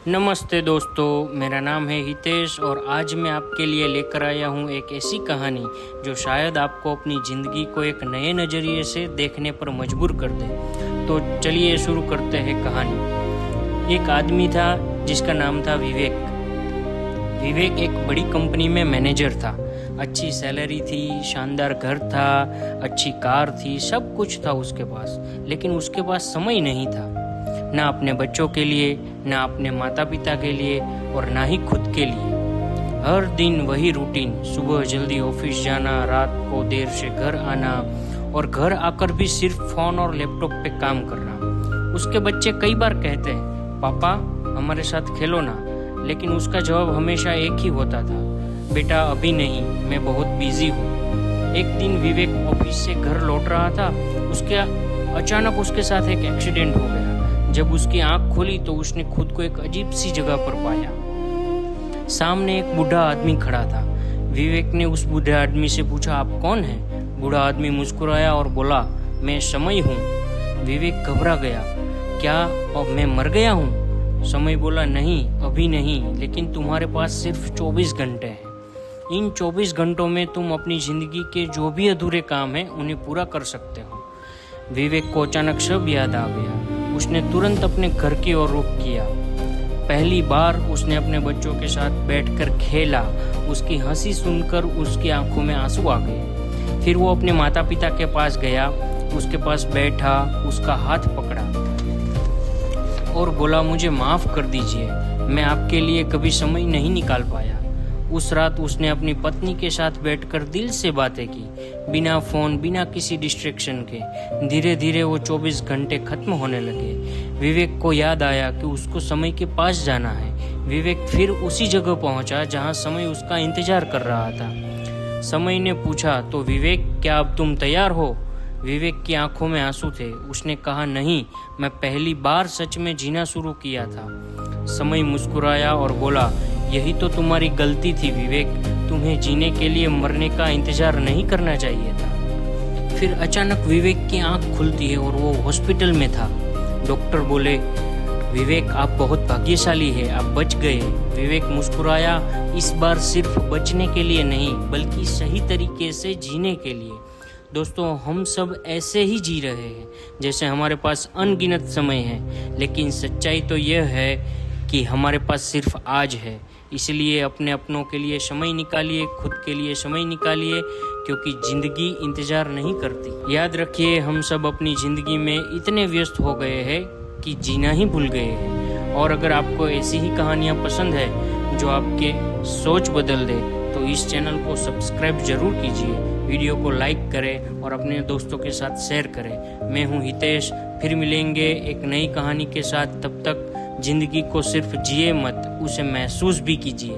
नमस्ते दोस्तों, मेरा नाम है हितेश और आज मैं आपके लिए लेकर आया हूँ एक ऐसी कहानी जो शायद आपको अपनी ज़िंदगी को एक नए नज़रिए से देखने पर मजबूर कर दे। तो चलिए शुरू करते हैं कहानी। एक आदमी था जिसका नाम था विवेक। विवेक एक बड़ी कंपनी में मैनेजर था। अच्छी सैलरी थी, शानदार घर था, अच्छी कार थी, सब कुछ था उसके पास। लेकिन उसके पास समय नहीं था, ना अपने बच्चों के लिए, ना अपने माता पिता के लिए और ना ही खुद के लिए। हर दिन वही रूटीन, सुबह जल्दी ऑफिस जाना, रात को देर से घर आना और घर आकर भी सिर्फ फ़ोन और लैपटॉप पे काम करना। उसके बच्चे कई बार कहते हैं, पापा हमारे साथ खेलो ना, लेकिन उसका जवाब हमेशा एक ही होता था, बेटा अभी नहीं, मैं बहुत बिजी हूँ। एक दिन विवेक ऑफिस से घर लौट रहा था। अचानक उसके साथ एक एक्सीडेंट हो गया। जब उसकी आंख खोली तो उसने खुद को एक अजीब सी जगह पर पाया। सामने एक बूढ़ा आदमी खड़ा था। विवेक ने उस बूढ़े आदमी से पूछा, आप कौन हैं? बूढ़ा आदमी मुस्कुराया और बोला, मैं समय हूँ। विवेक घबरा गया, क्या अब मैं मर गया हूँ? समय बोला, नहीं अभी नहीं, लेकिन तुम्हारे पास सिर्फ 24 घंटे हैं। इन 24 घंटों में तुम अपनी जिंदगी के जो भी अधूरे काम हैं उन्हें पूरा कर सकते हो। विवेक को अचानक सब याद आ गया। उसने तुरंत अपने घर की ओर रुख किया। पहली बार उसने अपने बच्चों के साथ बैठकर खेला। उसकी हंसी सुनकर उसकी आंखों में आंसू आ गए। फिर वो अपने माता पिता के पास गया, उसके पास बैठा, उसका हाथ पकड़ा और बोला, मुझे माफ़ कर दीजिए, मैं आपके लिए कभी समय नहीं निकाल पाया। उस रात उसने अपनी पत्नी के साथ बैठकर दिल से बातें की, बिना फ़ोन, बिना किसी डिस्ट्रैक्शन के। धीरे धीरे वो 24 घंटे खत्म होने लगे। विवेक को याद आया कि उसको समय के पास जाना है। विवेक फिर उसी जगह पहुंचा जहां समय उसका इंतजार कर रहा था। समय ने पूछा, तो विवेक क्या अब तुम तैयार हो? विवेक की आंखों में आंसू थे। उसने कहा, नहीं, मैं पहली बार सच में जीना शुरू किया था। समय मुस्कुराया और बोला, यही तो तुम्हारी गलती थी विवेक, तुम्हें जीने के लिए मरने का इंतजार नहीं करना चाहिए था। फिर अचानक विवेक की आंख खुलती है और वो हॉस्पिटल में था। डॉक्टर बोले, विवेक आप बहुत भाग्यशाली है, आप बच गए। विवेक मुस्कुराया, इस बार सिर्फ बचने के लिए नहीं, बल्कि सही तरीके से जीने के लिए। दोस्तों, हम सब ऐसे ही जी रहे हैं जैसे हमारे पास अनगिनत समय है, लेकिन सच्चाई तो यह है कि हमारे पास सिर्फ आज है। इसलिए अपने अपनों के लिए समय निकालिए, खुद के लिए समय निकालिए, क्योंकि ज़िंदगी इंतज़ार नहीं करती। याद रखिए, हम सब अपनी ज़िंदगी में इतने व्यस्त हो गए हैं कि जीना ही भूल गए हैं। और अगर आपको ऐसी ही कहानियाँ पसंद है जो आपके सोच बदल दे, तो इस चैनल को सब्सक्राइब जरूर कीजिए, वीडियो को लाइक करें और अपने दोस्तों के साथ शेयर करें। मैं हूँ हितेश, फिर मिलेंगे एक नई कहानी के साथ। तब तक जिंदगी को सिर्फ जिए मत, उसे महसूस भी कीजिए।